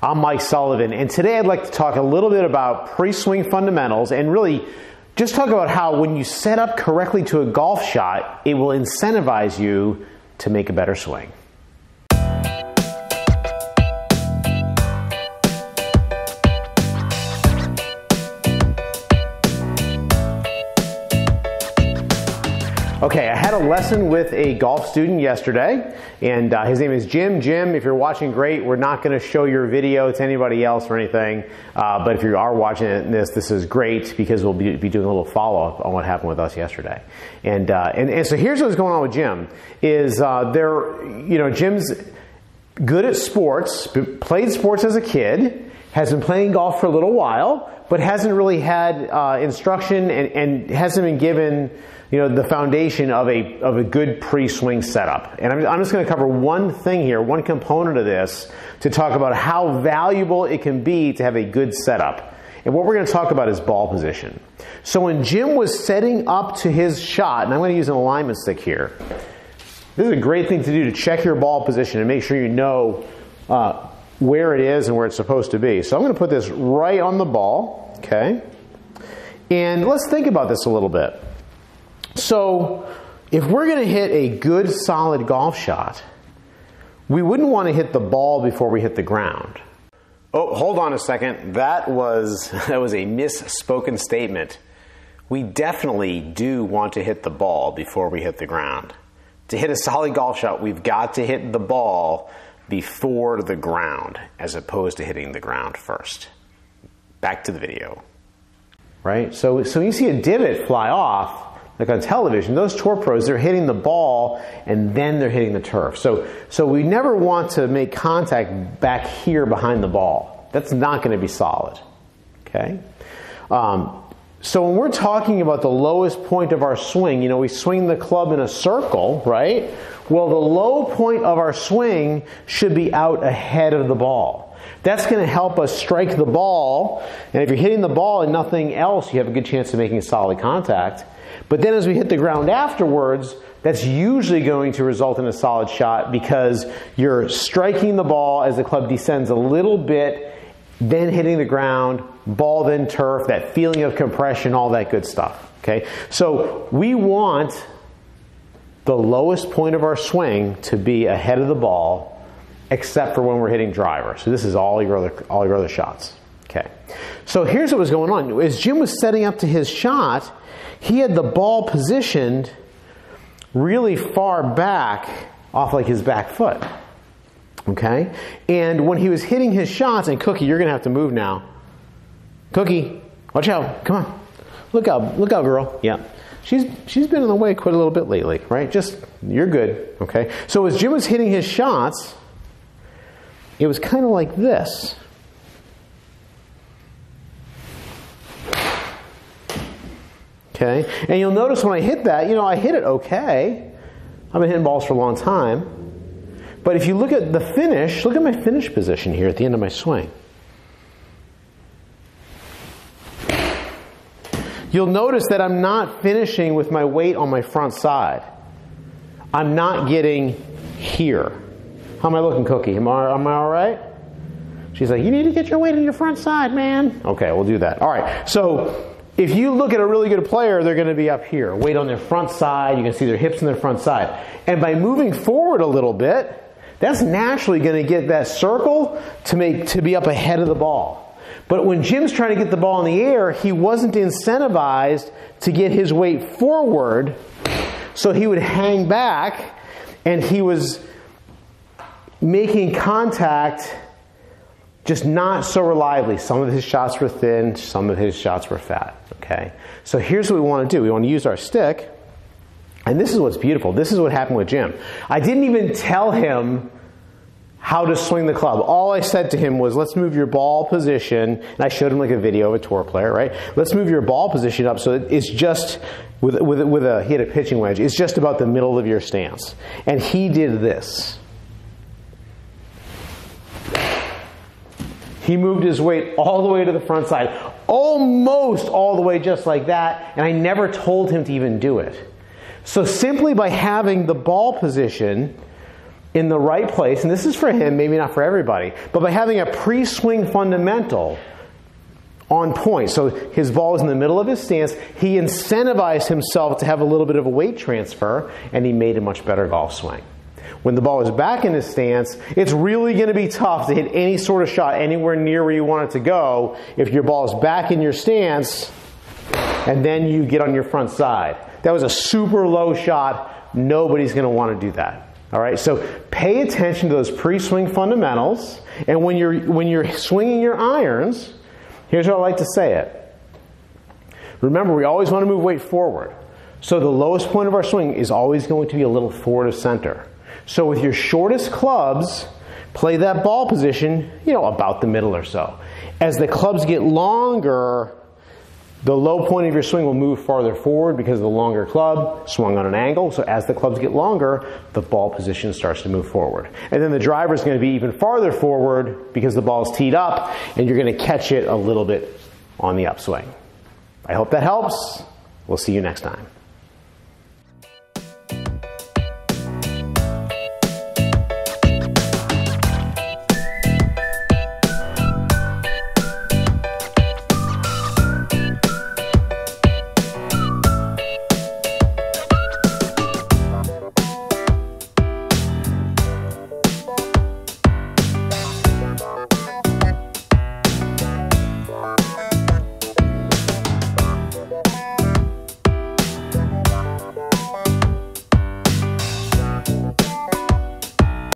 I'm Mike Sullivan, and today I'd like to talk a little bit about pre-swing fundamentals and really just talk about how when you set up correctly to a golf shot, it will incentivize you to make a better swing. Okay, I had a lesson with a golf student yesterday, and his name is Jim. Jim, if you're watching, great. We're not going to show your video to anybody else or anything, but if you are watching this is great because we'll be doing a little follow-up on what happened with us yesterday. And so here's what's going on with Jim. Is Jim's good at sports, played sports as a kid, has been playing golf for a little while, but hasn't really had instruction and hasn't been given the foundation of a good pre-swing setup. And I'm just going to cover one thing here, one component of this, to talk about how valuable it can be to have a good setup. And what we're going to talk about is ball position. So when Jim was setting up to his shot, and I'm going to use an alignment stick here, this is a great thing to do to check your ball position and make sure you know where it is and where it's supposed to be. So I'm going to put this right on the ball, okay? And let's think about this a little bit. So if we're going to hit a good solid golf shot, we wouldn't want to hit the ball before we hit the ground. Oh, hold on a second. That was a misspoken statement. We definitely do want to hit the ball before we hit the ground. To hit a solid golf shot, we've got to hit the ball before the ground as opposed to hitting the ground first. Back to the video. Right? So when you see a divot fly off, like on television, those tour pros, they're hitting the ball and then they're hitting the turf. So we never want to make contact back here behind the ball. That's not going to be solid. Okay? So when we're talking about the lowest point of our swing, we swing the club in a circle, right? Well, the low point of our swing should be out ahead of the ball. That's going to help us strike the ball, and if you're hitting the ball and nothing else, you have a good chance of making solid contact. But then as we hit the ground afterwards, that's usually going to result in a solid shot because you're striking the ball as the club descends a little bit, then hitting the ground, ball then turf, that feeling of compression, all that good stuff. Okay? So we want the lowest point of our swing to be ahead of the ball, except for when we're hitting driver. So this is all your other shots. Okay. So here's what was going on. As Jim was setting up to his shot, he had the ball positioned really far back off like his back foot. Okay? And when he was hitting his shots, and Cookie, you're going to have to move now. Cookie, watch out. Come on. Look out, girl. Yeah. She's been in the way quite a little bit lately, right? Just, you're good. Okay? So as Jim was hitting his shots, it was kind of like this. Okay? And you'll notice when I hit that, I hit it okay. I've been hitting balls for a long time. But if you look at the finish, look at my finish position here at the end of my swing. You'll notice that I'm not finishing with my weight on my front side. I'm not getting here. How am I looking, Cookie? Am I all right? She's like, you need to get your weight on your front side, man. Okay, we'll do that. All right, so if you look at a really good player, they're going to be up here, weight on their front side. You can see their hips on their front side. And by moving forward a little bit, that's naturally going to get that circle to be up ahead of the ball. But when Jim's trying to get the ball in the air, he wasn't incentivized to get his weight forward, so he would hang back, and he was making contact just not so reliably. Some of his shots were thin, some of his shots were fat. Okay? So here's what we want to do. We want to use our stick, and this is what's beautiful. This is what happened with Jim. I didn't even tell him how to swing the club. All I said to him was, let's move your ball position, and I showed him like a video of a tour player, right? Let's move your ball position up so it's just, he had a pitching wedge, it's just about the middle of your stance. And he did this. He moved his weight all the way to the front side, almost all the way just like that, and I never told him to even do it. So simply by having the ball position in the right place, and this is for him, maybe not for everybody, but by having a pre-swing fundamental on point. So his ball is in the middle of his stance. He incentivized himself to have a little bit of a weight transfer, and he made a much better golf swing. When the ball is back in his stance, it's really going to be tough to hit any sort of shot anywhere near where you want it to go if your ball is back in your stance and then you get on your front side. That was a super low shot. Nobody's going to want to do that. All right, so pay attention to those pre-swing fundamentals, and when you're swinging your irons, here's how I like to say it. Remember, we always want to move weight forward. So the lowest point of our swing is always going to be a little forward of center. So with your shortest clubs, play that ball position, about the middle or so. As the clubs get longer, the low point of your swing will move farther forward because of the longer club, swung on an angle. So as the clubs get longer, the ball position starts to move forward. And then the driver is going to be even farther forward because the ball is teed up, and you're going to catch it a little bit on the upswing. I hope that helps. We'll see you next time.